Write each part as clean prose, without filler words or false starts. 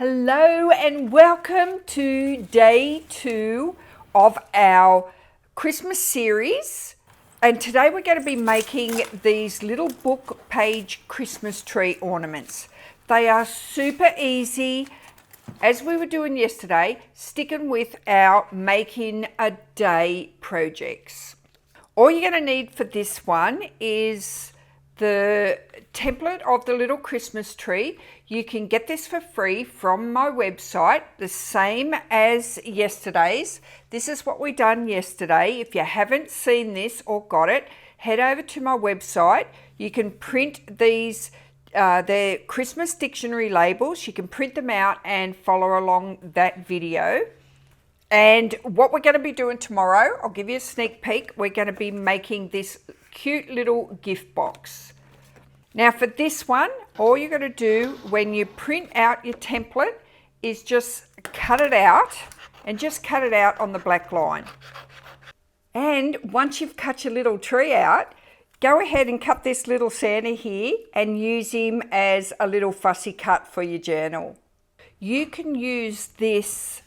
Hello and welcome to day 2 of our Christmas series, and today we're going to be making these little book page Christmas tree ornaments. They are super easy, as we were doing yesterday, sticking with our making a day projects. All you're going to need for this one is the template of the little Christmas tree. You can get this for free from my website, the same as yesterday's. This is what we done yesterday. If you haven't seen this or got it, head over to my website. You can print these, they're Christmas dictionary labels. You can print them out and follow along that video. And what we're going to be doing tomorrow, I'll give you a sneak peek. We're going to be making this cute little gift box. Now for this one, all you're going to do when you print out your template is just cut it out, and just cut it out on the black line. And once you've cut your little tree out, go ahead and cut this little Santa here and use him as a little fussy cut for your journal. You can use this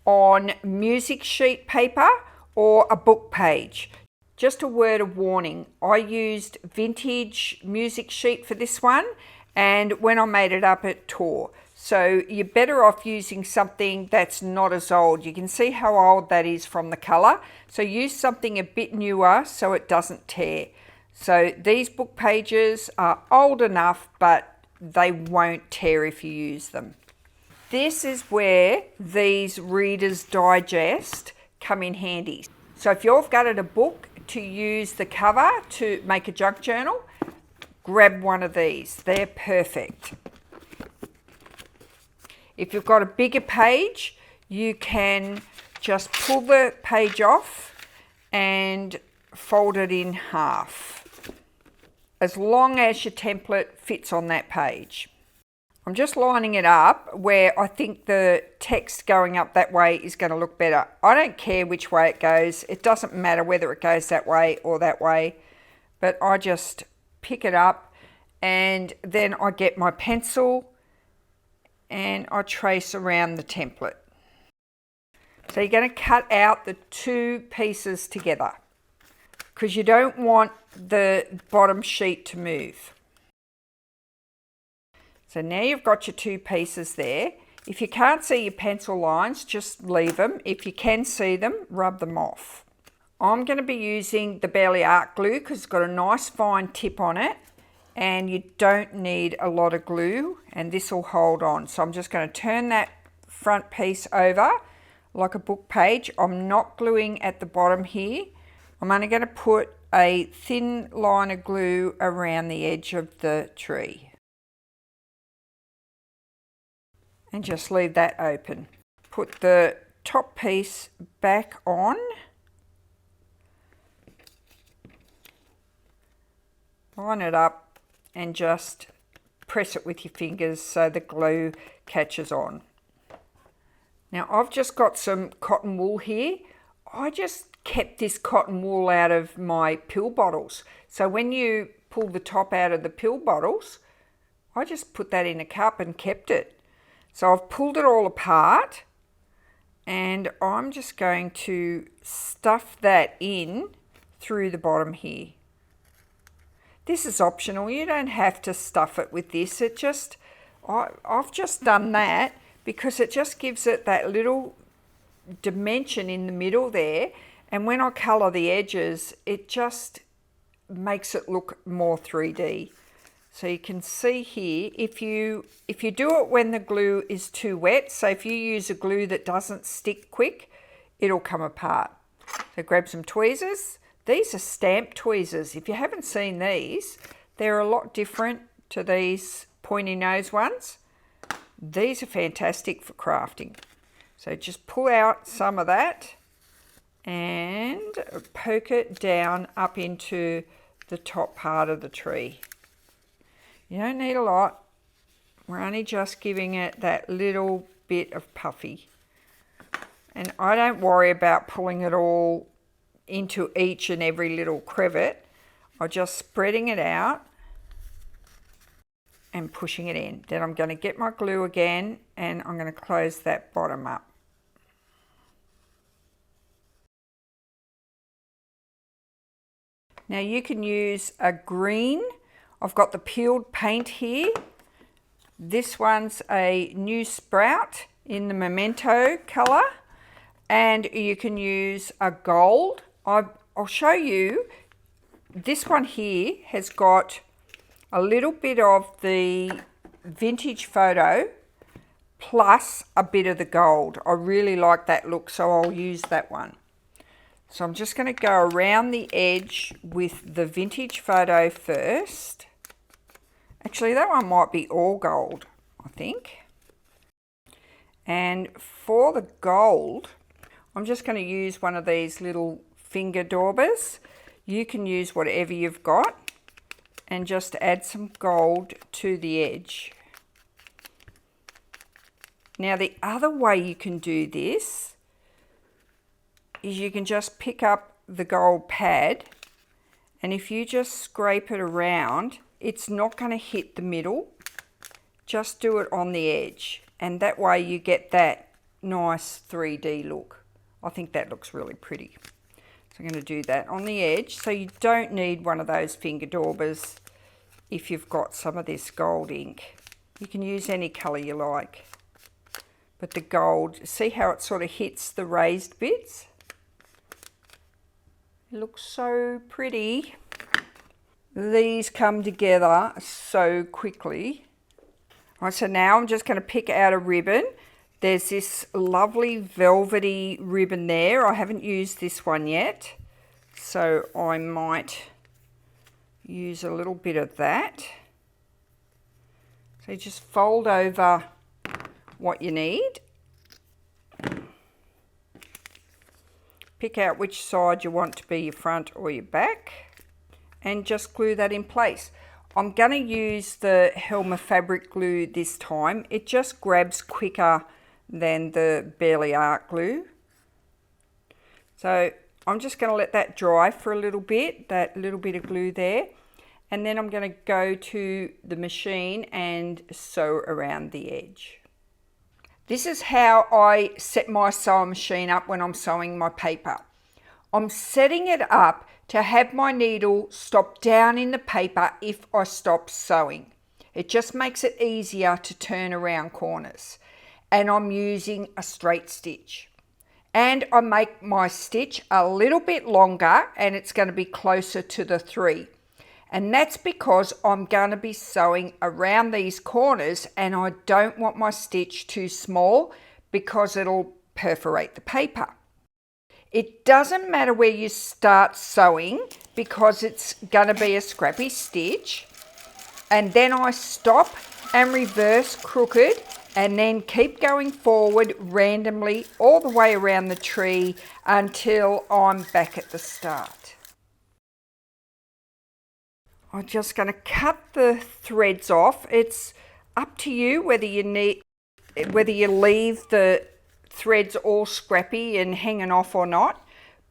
on music sheet paper or a book page. Just a word of warning, I used vintage music sheet for this one, and when I made it up it tore. So you're better off using something that's not as old. You can see how old that is from the colour. So use something a bit newer so it doesn't tear. So these book pages are old enough, but they won't tear if you use them. This is where these Reader's Digest come in handy. So if you've got a book to use the cover to make a junk journal, grab one of these. They're perfect. If you've got a bigger page, you can just pull the page off and fold it in half, as long as your template fits on that page. I'm just lining it up where I think the text going up that way is going to look better. I don't care which way it goes. It doesn't matter whether it goes that way or that way. But I just pick it up and then I get my pencil and I trace around the template. So you're going to cut out the two pieces together because you don't want the bottom sheet to move. So now you've got your two pieces there. If you can't see your pencil lines, just leave them. If you can see them, rub them off. I'm going to be using the Barely Art glue because it's got a nice fine tip on it, and you don't need a lot of glue, and this will hold on. So I'm just going to turn that front piece over like a book page. I'm not gluing at the bottom here. I'm only going to put a thin line of glue around the edge of the tree. And just leave that open. Put the top piece back on. Line it up and just press it with your fingers so the glue catches on. Now I've just got some cotton wool here. I just kept this cotton wool out of my pill bottles. So when you pull the top out of the pill bottles, I just put that in a cup and kept it. So I've pulled it all apart and I'm just going to stuff that in through the bottom here. This is optional. You don't have to stuff it with this. I've just done that because it just gives it that little dimension in the middle there. And when I colour the edges, it just makes it look more 3D. So you can see here, if you do it when the glue is too wet, so if you use a glue that doesn't stick quick, it'll come apart. So grab some tweezers. These are stamp tweezers. If you haven't seen these, they're a lot different to these pointy nose ones. These are fantastic for crafting. So just pull out some of that and poke it down up into the top part of the tree. You don't need a lot. We're only just giving it that little bit of puffy. And I don't worry about pulling it all into each and every little crevice. I'm just spreading it out and pushing it in. Then I'm going to get my glue again and I'm going to close that bottom up. Now you can use a green. I've got the peeled paint here. This one's a new sprout in the Memento colour, and you can use a gold. I'll show you. This one here has got a little bit of the vintage photo plus a bit of the gold. I really like that look, so I'll use that one. So I'm just going to go around the edge with the vintage photo first. Actually, that one might be all gold, I think. And for the gold, I'm just going to use one of these little finger daubers. You can use whatever you've got and just add some gold to the edge. Now, the other way you can do this is you can just pick up the gold pad, and if you just scrape it around, it's not going to hit the middle. Just do it on the edge, and that way you get that nice 3D look. I think that looks really pretty. So I'm going to do that on the edge. So you don't need one of those finger daubers if you've got some of this gold ink. You can use any colour you like. But the gold, see how it sort of hits the raised bits? It looks so pretty. These come together so quickly. All right, so now I'm just going to pick out a ribbon. There's this lovely velvety ribbon there. I haven't used this one yet, so I might use a little bit of that. So you just fold over what you need. Pick out which side you want to be your front or your back, and just glue that in place. I'm going to use the Helmer fabric glue this time. It just grabs quicker than the Barely Art glue. So I'm just going to let that dry for a little bit, that little bit of glue there, and then I'm going to go to the machine and sew around the edge. This is how I set my sewing machine up when I'm sewing my paper. I'm setting it up to have my needle stop down in the paper if I stop sewing. It just makes it easier to turn around corners. And I'm using a straight stitch. And I make my stitch a little bit longer, and it's going to be closer to the 3. And that's because I'm going to be sewing around these corners, and I don't want my stitch too small because it'll perforate the paper. It doesn't matter where you start sewing because it's going to be a scrappy stitch. And then I stop and reverse crooked and then keep going forward randomly all the way around the tree until I'm back at the start. I'm just going to cut the threads off. It's up to you whether you leave the threads all scrappy and hanging off or not,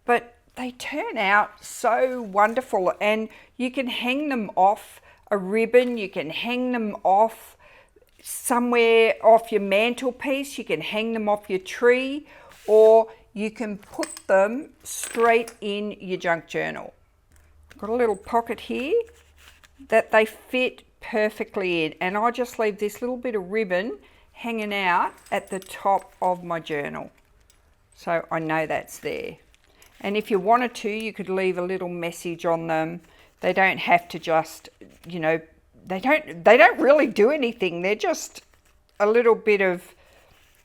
but they turn out so wonderful, and you can hang them off a ribbon, you can hang them off somewhere off your mantelpiece, you can hang them off your tree, or you can put them straight in your junk journal. I've got a little pocket here that they fit perfectly in, and I just leave this little bit of ribbon hanging out at the top of my journal, so I know that's there. And if you wanted to, you could leave a little message on them. They don't have to just, you know, they don't really do anything. They're just a little bit of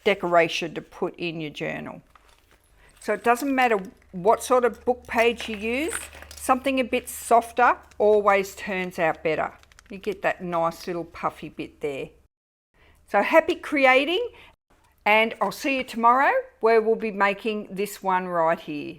decoration to put in your journal. So it doesn't matter what sort of book page you use, something a bit softer always turns out better. You get that nice little puffy bit there. So happy creating, and I'll see you tomorrow where we'll be making this one right here.